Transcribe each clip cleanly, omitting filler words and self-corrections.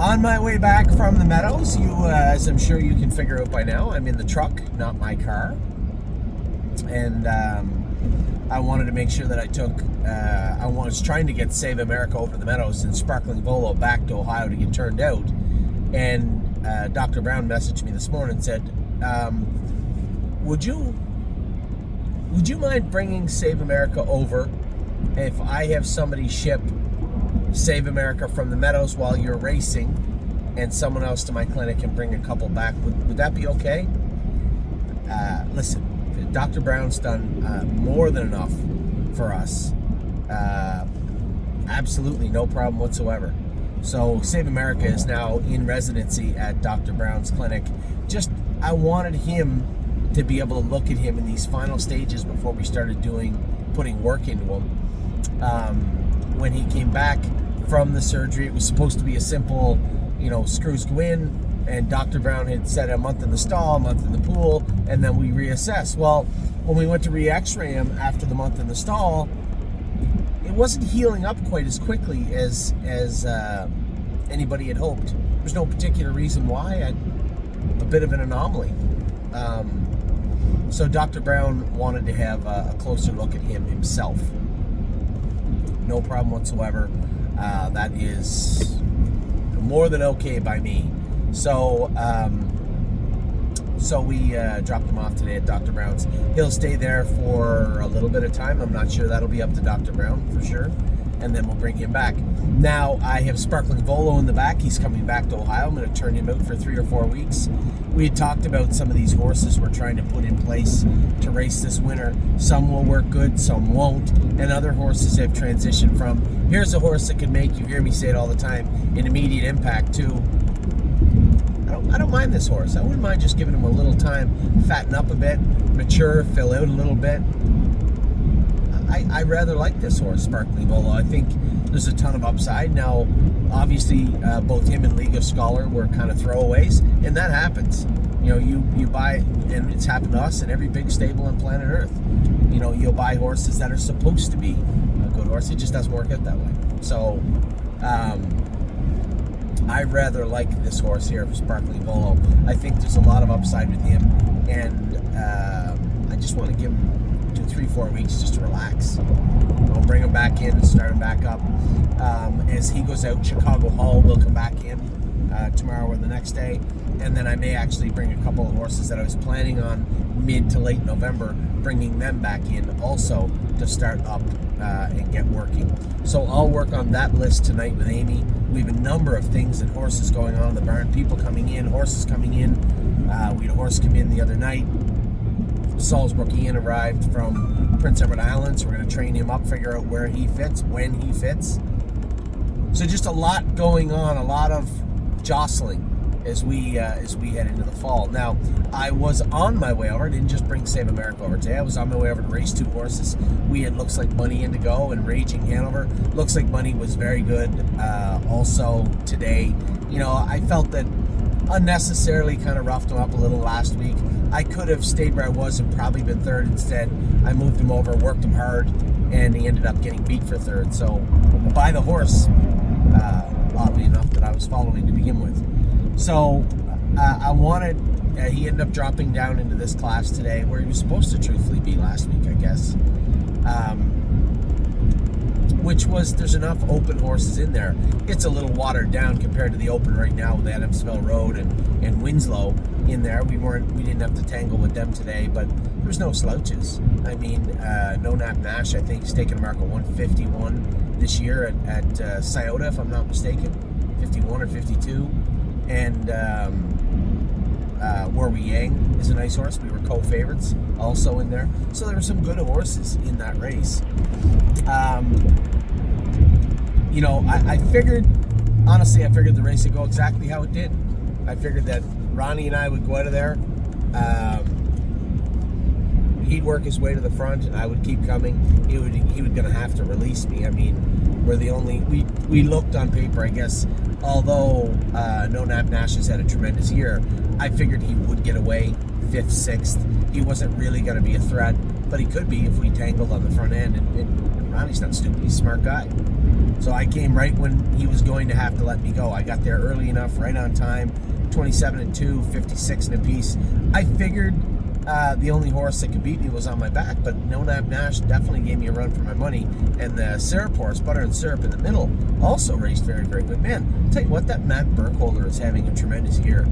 On my way back from the meadows, as I'm sure you can figure out by now, I'm in the truck, not my car. And I wanted to make sure that I was trying to get Save America over the meadows and Sparkling Volo back to Ohio to get turned out. And Dr. Brown messaged me this morning and said, would you mind bringing Save America over if I have somebody ship Save America from the meadows while you're racing and someone else to my clinic and bring a couple back? Would that be okay? Listen, Dr. Brown's done more than enough for us. Absolutely no problem whatsoever. So Save America is now in residency at Dr. Brown's clinic. I wanted him to be able to look at him in these final stages before we started putting work into him. When he came back from the surgery, it was supposed to be a simple, screws go in, and Dr. Brown had said a month in the stall, a month in the pool, and then we reassess. Well, when we went to re-x-ray him after the month in the stall, it wasn't healing up quite as quickly as anybody had hoped. There's no particular reason why. A bit of an anomaly. So Dr. Brown wanted to have a closer look at him himself. No problem whatsoever. That is more than okay by me. So we dropped him off today at Dr. Brown's. He'll stay there for a little bit of time. I'm not sure. That'll be up to Dr. Brown for sure. And then we'll bring him back. Now, I have Sparkling Volo in the back. He's coming back to Ohio. I'm going to turn him out for 3 or 4 weeks. We had talked about some of these horses we're trying to put in place to race this winter. Some will work good, some won't. And other horses have transitioned from, here's a horse that can make, you hear me say it all the time, an immediate impact to, I don't mind this horse. I wouldn't mind just giving him a little time, fatten up a bit, mature, fill out a little bit. I rather like this horse, Sparkling Volo. I think there's a ton of upside. Now, obviously, both him and League of Scholar were kind of throwaways, and that happens. You buy, and it's happened to us in every big stable on planet Earth. You'll buy horses that are supposed to be a good horse. It just doesn't work out that way. So, I rather like this horse here, Sparkling Volo. I think there's a lot of upside with him, and I just want to give him 2, 3, 4 weeks just to relax. I'll bring him back in and start him back up. As he goes out, Chicago Hall will come back in tomorrow or the next day, and then I may actually bring a couple of horses that I was planning on mid to late November, bringing them back in also to start up and get working. So I'll work on that list tonight with Amy. We have a number of things and horses going on in the barn, people coming in, horses coming in. We had a horse come in the other night. Salisbury Ian arrived from Prince Edward Island, so we're going to train him up, figure out where he fits, when he fits. So just a lot going on, a lot of jostling as we head into the fall. Now, I was on my way over. I didn't just bring Save America over today. I was on my way over to race 2 horses. We had Looks Like Money Indigo and Raging Handover. Looks Like Money was very good also today. I felt that unnecessarily kind of roughed him up a little last week. I could have stayed where I was and probably been 3rd instead. I moved him over, worked him hard, and he ended up getting beat for 3rd. So, by the horse, oddly enough, that I was following to begin with. So, he ended up dropping down into this class today, where he was supposed to truthfully be last week, I guess. Which was, there's enough open horses in there. It's a little watered down compared to the open right now with Adamsville Road and Winslow in there. We didn't have to tangle with them today, but there's no slouches. I mean, No Nap Nash, I think, is taking a mark of 151 this year at Scioto, if I'm not mistaken, 51 or 52. And Warwi Yang is a nice horse. We were co-favorites also in there. So there were some good horses in that race. I figured the race would go exactly how it did. I figured that Ronnie and I would go out of there. He'd work his way to the front, and I would keep coming. He would gonna have to release me. I mean, we looked on paper, I guess. Although No Nap Nash has had a tremendous year, I figured he would get away 5th, 6th. He wasn't really going to be a threat, but he could be if we tangled on the front end. And around. He's not stupid. He's a smart guy. So I came right when he was going to have to let me go. I got there early enough, right on time, 27-2, 56 and a piece. I figured the only horse that could beat me was on my back, but No Nap Nash definitely gave me a run for my money. And the syrup horse, Butter and Syrup in the middle, also raced very, very good. Man, I'll tell you what, that Matt Burkholder is having a tremendous year.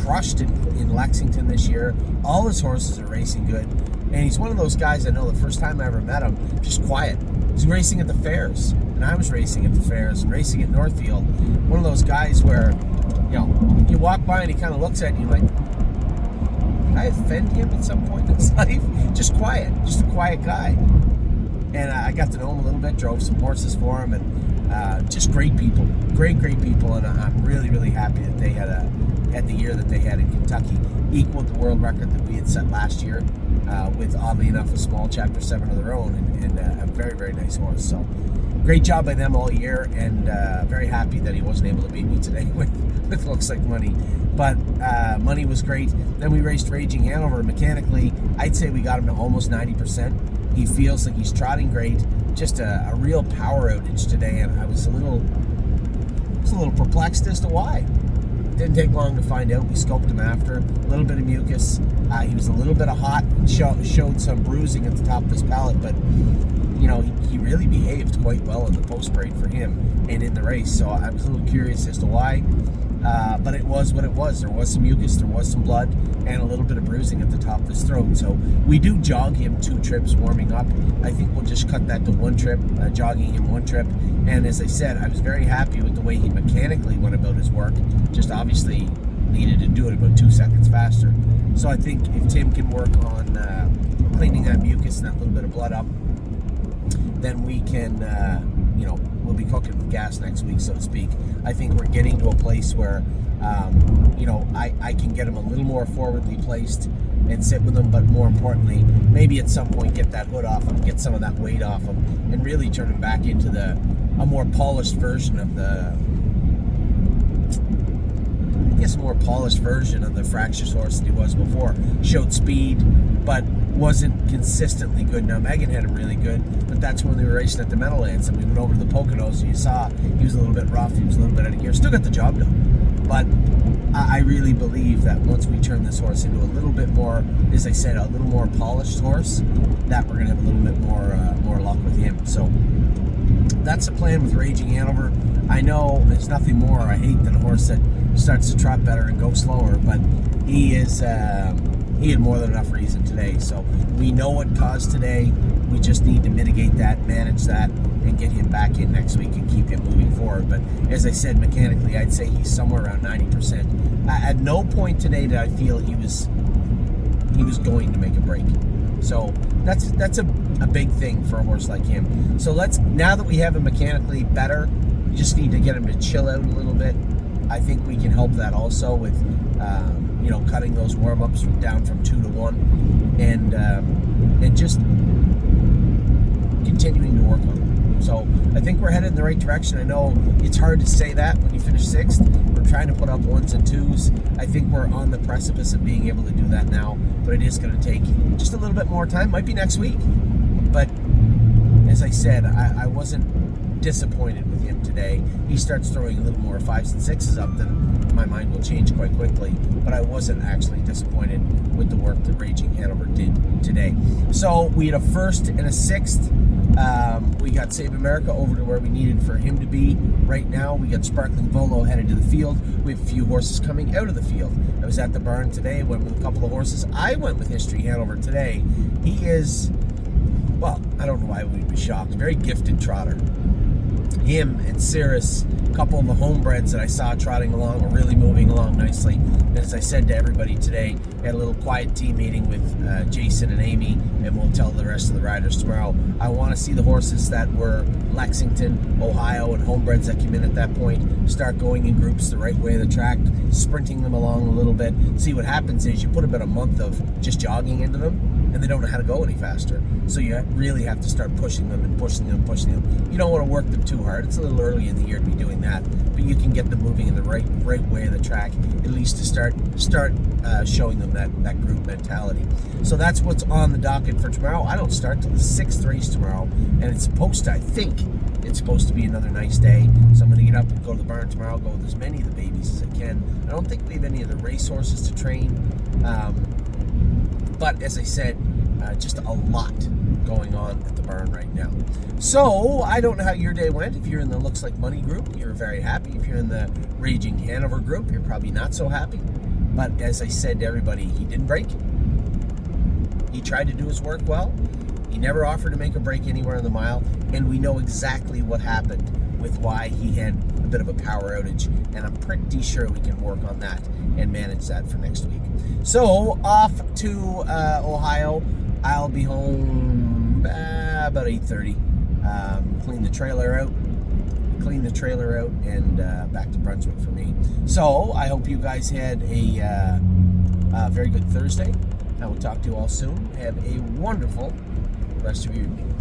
Crushed in Lexington this year. All his horses are racing good. And he's one of those guys, I know the first time I ever met him, just quiet. He's racing at the fairs, and I was racing at the fairs and racing at Northfield. One of those guys where, you walk by and he kind of looks at you like, did I offend him at some point in his life? Just quiet, just a quiet guy. And I got to know him a little bit, drove some horses for him, and just great people, great people. And I'm really, really happy that they had the year that they had in Kentucky, equaled the world record that we had set last year. With, oddly enough, a small Chapter 7 of their own, and a very, very nice horse. So great job by them all year, and very happy that he wasn't able to beat me today with Looks Like Money. But Money was great. Then we raced Raging Hanover. Mechanically, I'd say we got him to almost 90%. He feels like he's trotting great. Just a real power outage today, and I was a little perplexed as to why. Didn't take long to find out. We scoped him after. A little bit of mucus. He was a little bit of hot. Showed some bruising at the top of his palate, but he really behaved quite well in the post parade for him and in the race. So I was a little curious as to why. But it was what it was. There was some mucus, there was some blood, and a little bit of bruising at the top of his throat. So we do jog him 2 trips warming up. I think we'll just cut that to 1 trip, jogging him 1 trip. And as I said, I was very happy with the way he mechanically went about his work. Just obviously needed to do it about 2 seconds faster. So I think if Tim can work on cleaning that mucus and that little bit of blood up, then we can, we'll be cooking with gas next week, so to speak. I think we're getting to a place where, I can get him a little more forwardly placed and sit with him, but more importantly, maybe at some point get that hood off him, get some of that weight off him, and really turn him back into a more polished version of the Fractious horse that he was before. Showed speed, but wasn't consistently good. Now, Megan had him really good, but that's when they were racing at the Meadowlands, and we went over to the Poconos, and you saw he was a little bit rough, he was a little bit out of gear. Still got the job done, but I really believe that once we turn this horse into a little bit more, as I said, a little more polished horse, that we're going to have a little bit more luck with him. So that's the plan with Raging Hanover. I know there's nothing more I hate than a horse that starts to trot better and go slower, but he had more than enough reason today. So we know what caused today. We just need to mitigate that, manage that, and get him back in next week and keep him moving forward. But as I said, mechanically, I'd say he's somewhere around 90%. At no point today did I feel he was going to make a break. So that's a big thing for a horse like him. So now that we have him mechanically better, we just need to get him to chill out a little bit. I think we can help that also with cutting those warm-ups down from 2 to 1, and just continuing to work on them. So I think we're headed in the right direction. I know it's hard to say that when you finish 6th. We're trying to put up 1s and 2s. I think we're on the precipice of being able to do that now, but it is going to take just a little bit more time. Might be next week, but as I said, I wasn't disappointed with him today. He starts throwing a little more 5s and 6s up, then my mind will change quite quickly. But I wasn't actually disappointed with the work that Raging Hanover did today. So we had a 1st and a 6th. We got Save America over to where we needed for him to be. Right now, we got Sparkling Volo headed to the field. We have a few horses coming out of the field. I was at the barn today, went with a couple of horses. I went with History Hanover today. He is, well, I don't know why we'd be shocked. Very gifted trotter. Him and Cirrus, a couple of the homebreds that I saw trotting along, were really moving along nicely. And as I said to everybody today, I had a little quiet team meeting with Jason and Amy, and we'll tell the rest of the riders tomorrow. I want to see the horses that were Lexington, Ohio, and homebreds that came in at that point start going in groups the right way of the track, sprinting them along a little bit. See, what happens is you put about a month of just jogging into them, and they don't know how to go any faster. So you really have to start pushing them and pushing them, pushing them. You don't want to work them too hard. It's a little early in the year to be doing that, but you can get them moving in the right way of the track, at least to start showing them that group mentality. So that's what's on the docket for tomorrow. I don't start till the 6th race tomorrow, and it's supposed to, I think, it's supposed to be another nice day. So I'm going to get up and go to the barn tomorrow, go with as many of the babies as I can. I don't think we have any of the race horses to train. But as I said, just a lot going on at the barn right now. So I don't know how your day went. If you're in the Looks Like Money group, you're very happy. If you're in the Raging Handover group, you're probably not so happy. But as I said to everybody, he didn't break. He tried to do his work well. He never offered to make a break anywhere in the mile, and we know exactly what happened with why he had a bit of a power outage, and I'm pretty sure we can work on that and manage that for next week. So off to Ohio. I'll be home about 8:30. Clean the trailer out, and back to Brunswick for me. So I hope you guys had a very good Thursday. I will talk to you all soon. Have a wonderful rest of your evening.